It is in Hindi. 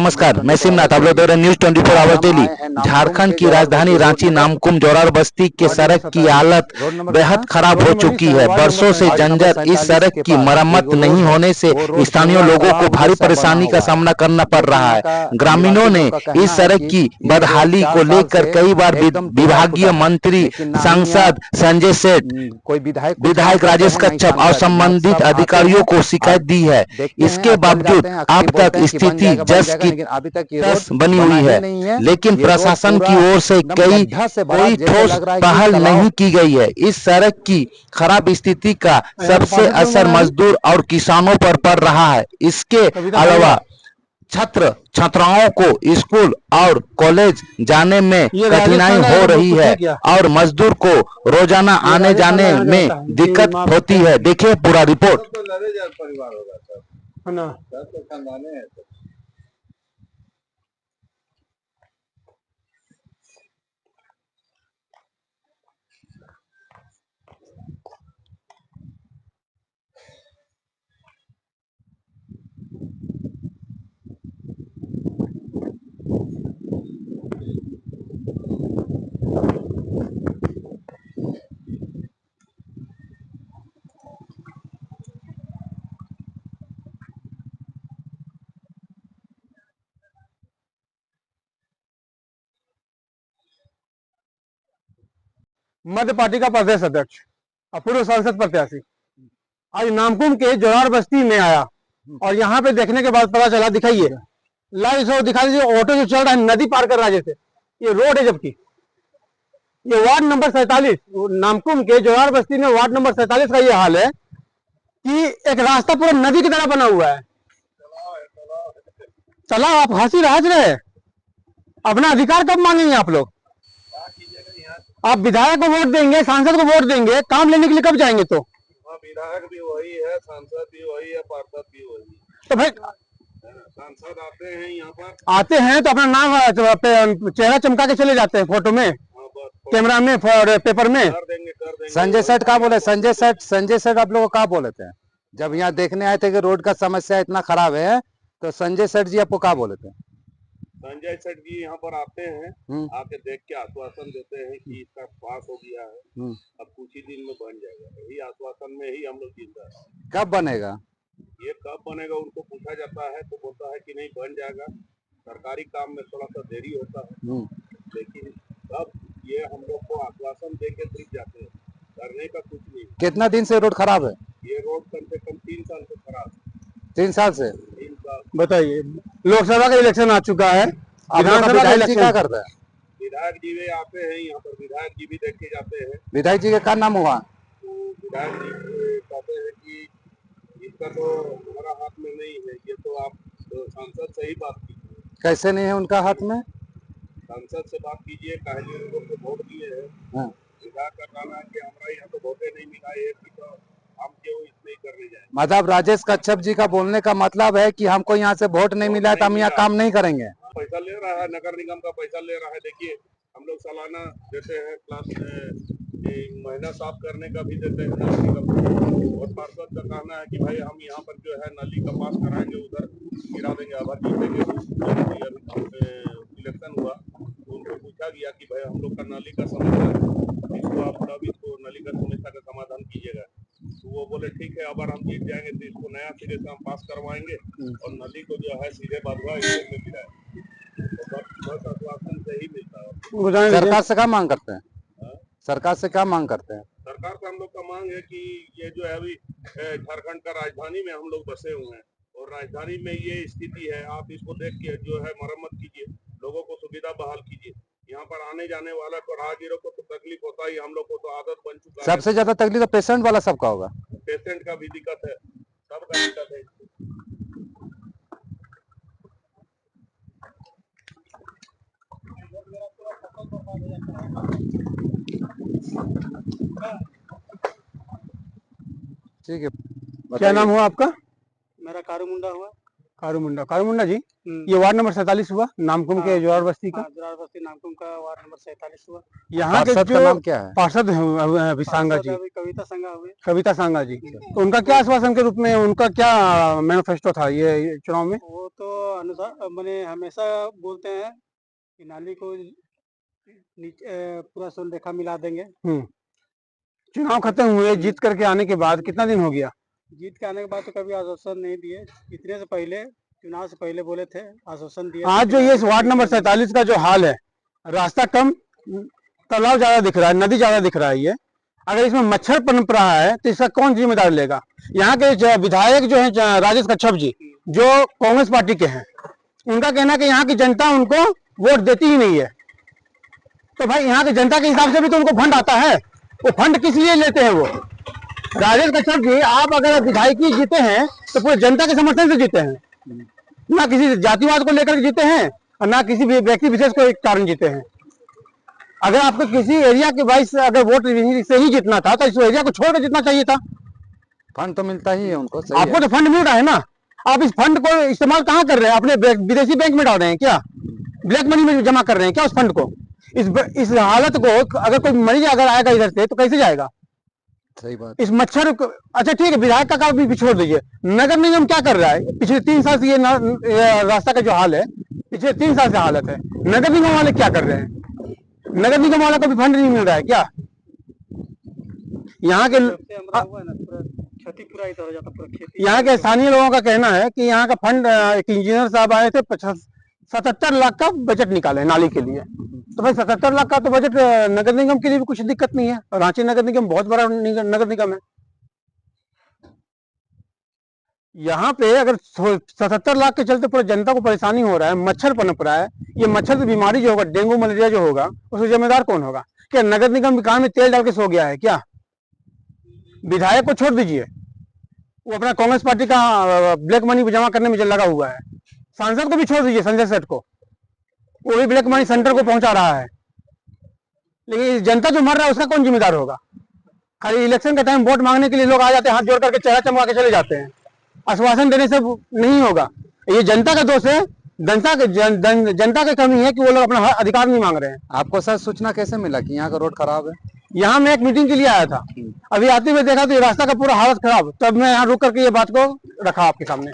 नमस्कार, मैं शिवनाथ। आप लोग देख रहे हैं न्यूज 24 आवर्स डेली। झारखंड की राजधानी रांची नामकुम जोरार बस्ती के सड़क की हालत बेहद खराब हो चुकी है। बरसों से जंजर इस सड़क की मरम्मत नहीं होने से स्थानीय लोगों को भारी परेशानी का सामना करना पड़ रहा है। ग्रामीणों ने इस सड़क की बदहाली को लेकर कई बार विभागीय मंत्री, सांसद संजय सेठ, विधायक राजेश कच्छप और संबंधित अधिकारियों को शिकायत दी है। इसके बावजूद अब तक स्थिति जस की तस बनी हुई है, लेकिन प्रशासन की ओर से कोई ठोस पहल नहीं की गई है। इस सड़क की खराब स्थिति का सबसे असर मजदूर और किसानों पर पड़ रहा है। इसके अलावा छात्र छात्राओं को स्कूल और कॉलेज जाने में कठिनाई हो रही है और मजदूर को रोजाना आने जाने में दिक्कत होती है। देखिए पूरा रिपोर्ट। मध्य पार्टी का प्रदेश अध्यक्ष और पूर्व संसद प्रत्याशी आज नामकुम के जोरार बस्ती में आया और यहाँ पे देखने के बाद पता चला, दिखाइए लाइव शो दिखा दीजिए। ऑटो जो चल रहा है नदी पार कर रहा है, जैसे ये रोड है, जबकि ये वार्ड नंबर 47 नामकुम के जोरार बस्ती में वार्ड नंबर 47 का ये हाल है कि एक रास्ता पूरा नदी की तरह बना हुआ है। चला आप हंसी राज रहे, अपना अधिकार कब मांगेंगे आप लोग? आप विधायक को वोट देंगे, सांसद को वोट देंगे, काम लेने के लिए कब जाएंगे? तो विधायक भी वही है, सांसद भी वही है, पार्षद भी वही। तो भाई सांसद आते हैं यहाँ पर, आते हैं तो अपना नाम चेहरा चमका के चले जाते हैं, फोटो में, कैमरा में, पेपर में। कर देंगे। संजय सेठ क्या बोले? संजय सेठ आप लोगों को क्या बोले थे जब यहाँ देखने आए थे कि रोड का समस्या इतना खराब है? तो संजय सेठ जी आपको क्या बोले थे? संजय सेठ जी यहाँ पर आते हैं, आके देख के आश्वासन देते हैं कि इसका पास हो गया है, अब कुछ ही दिन में बन जाएगा। यही आश्वासन में ही हम लोग जिंदा है। कब बनेगा? ये कब बनेगा उनको पूछा जाता है तो बोलता है कि नहीं बन जाएगा। सरकारी काम में थोड़ा सा देरी होता है, लेकिन अब ये हम लोग को आश्वासन दे के सिर्फ जाते हैं, करने का कुछ नहीं। कितना दिन से रोड खराब है? ये रोड कम से कम 3 साल से खराब है। 3 साल से? 3 साल। बताइए, लोकसभा का इलेक्शन आ चुका है, विधानसभा का इलेक्शन क्या करता है? विधायक जी वे आते हैं यहाँ पर, विधायक जी भी देख के जाते हैं। विधायक जी का क्या नाम हुआ? तो विधायक जी कहते हैं कि इसका तो हमारा हाथ में नहीं है, ये तो आप सांसद से ही बात कीजिए। कैसे नहीं है उनका हाथ में? सांसद से बात कीजिए, कहे उनको तो वोट दिए हैं। विधायक का कहना है कि हमारा यहाँ तो वोटे नहीं मिला है, तो हम क्यों इसमें करने जाए। मतलब राजेश कच्छप जी का बोलने का मतलब है कि हमको यहाँ से वोट नहीं मिला तो हम यहाँ काम नहीं करेंगे। पैसा ले रहा है, नगर निगम का पैसा ले रहा है। देखिए हम लोग सालाना देते हैं, क्लास महीना साफ करने का भी देते हैं नगर निगम। और पार्षद का कहना है कि भाई हम यहाँ पर जो है नाली का पास कराएंगे, उधर गिरा देंगे, आभर जीतेंगे। इलेक्शन हुआ तो उनको पूछा गया कि भाई हम लोग का नाली का समस्या है, इसको आप तब इसको नाली का समस्या का समाधान कीजिएगा। तो वो बोले ठीक है, अगर हम जीत जाएंगे तो इसको नया सिरे से हम पास करवाएंगे और नदी को जो है सीधे बाधवा में गिराए। तो बस आश्वासन से ही मिलता है। सरकार से क्या मांग करते हैं? सरकार से क्या मांग करते हैं? सरकार से हम लोग का मांग है कि ये जो है अभी झारखंड का राजधानी में हम लोग बसे हुए हैं और राजधानी में ये स्थिति है, आप इसको देख के जो है मरम्मत कीजिए, लोगों को सुविधा बहाल कीजिए। यहाँ पर आने जाने वाला को राहगीरों को तो तकलीफ होता ही, हम लोग को तो आदत बन चुका है। सबसे ज्यादा तकलीफ तो पेशेंट वाला सबका होगा। पेशेंट का भी दिक्कत है, सबका दिक्कत है। ठीक है, क्या नाम हुआ आपका? मेरा कारू मुंडा हुआ। कारू मुंडा जी, ये वार्ड नंबर 47 हुआ नामकुम के जोरार बस्ती का। जोरार बस्ती नामकुम का वार्ड नंबर 47 हुआ। यहाँ के पार्षद जो का नाम क्या है? पार्षद हैं विसांगा जी, कविता संगा हुए। कविता सांगा जी, तो उनका क्या आश्वासन के रूप में, उनका क्या मैनिफेस्टो था ये चुनाव में? वो तो अनुसार मैंने हमेशा बोलते हैं कि नाली को नीचे पूरा सोल रेखा मिला देंगे। चुनाव खत्म हुए, जीत करके आने के बाद कितना दिन हो गया? जीत के आने के बाद तो कभी आश्वासन नहीं दिए, इतने से पहले चुनाव से पहले बोले थे, आश्वासन दिए। आज जो ये वार्ड नंबर 47 का जो हाल है, रास्ता कम, तालाब ज्यादा दिख रहा है, नदी ज्यादा दिख रहा है। ये अगर इसमें मच्छर पनप रहा है तो इसका कौन जिम्मेदार लेगा? यहाँ के विधायक जो है राजेश कच्छप जी, जो कांग्रेस पार्टी के हैं, उनका कहना है कि यहाँ की जनता उनको वोट देती ही नहीं है। तो भाई यहाँ की जनता के हिसाब से भी तो उनको फंड आता है, वो फंड किस लिए लेते हैं वो? राजेश कच्छप जी, आप अगर विधायकी जीते हैं तो पूरे जनता के समर्थन से जीते हैं, ना किसी जातिवाद को लेकर जीते हैं और ना किसी भी व्यक्ति विशेष को एक कारण जीते हैं। अगर आपको किसी एरिया के वाइस अगर वोट से ही जीतना था तो इस एरिया को छोड़कर जीतना चाहिए था। फंड तो मिलता ही है उनको, सही आपको है। तो फंड मिल रहा है ना, आप इस फंड को इस्तेमाल कहाँ कर रहे हैं? अपने विदेशी बैंक में डाल रहे हैं क्या? ब्लैक मनी में जमा कर रहे हैं क्या उस फंड को? इस हालत को अगर कोई मरीज अगर आएगा इधर से तो कैसे जाएगा? सही बात। इस मच्छर को, अच्छा ठीक है, विधायक का काम भी छोड़ दीजिए, नगर निगम क्या कर रहा है? पिछले 3 साल से ये रास्ता का जो हाल है, पिछले 3 साल से हालत है, नगर निगम वाले क्या कर रहे हैं? नगर निगम वाला को भी फंड नहीं मिल रहा है क्या? यहाँ के क्षति पूरा इधर हो जाता, पूरा खेती। यहाँ के स्थानीय लोगों का कहना है कि यहाँ का फंड, एक इंजीनियर साहब आए थे, 77 लाख का बजट निकाले नाली के लिए। तो भाई 77 लाख का तो बजट नगर निगम के लिए भी कुछ दिक्कत नहीं है। रांची नगर निगम बहुत बड़ा नगर निगम है। यहाँ पे अगर 77 लाख के चलते पूरे जनता को परेशानी हो रहा है, मच्छर पनप रहा है, ये मच्छर से बीमारी जो होगा, डेंगू मलेरिया जो होगा, उसका जिम्मेदार कौन होगा? क्या नगर निगम कान में तेल डाल के सो गया है क्या? विधायक को छोड़ दीजिए, वो अपना कांग्रेस पार्टी का ब्लैक मनी जमा करने में लगा हुआ है। सांसद को भी छोड़ दीजिए, संजय सेठ को, वो भी ब्लैक मनी सेंटर को पहुंचा रहा है। लेकिन जनता जो मर रहा है उसका कौन जिम्मेदार होगा? खाली इलेक्शन का टाइम वोट मांगने के लिए लोग आ जाते हैं, हाथ जोड़ करके चेहरा चमका के चले जाते हैं। आश्वासन देने से नहीं होगा, ये जनता का दोष है, जनता की कमी है कि वो लोग अपना अधिकार नहीं मांग रहे हैं। आपको सर सूचना कैसे मिला कि यहाँ का रोड खराब है? यहाँ मैं एक मीटिंग के लिए आया था, अभी आते हुए देखा तो ये रास्ता का पूरा हालत खराब, तब मैं यहाँ रुक करके ये बात को रखा आपके सामने।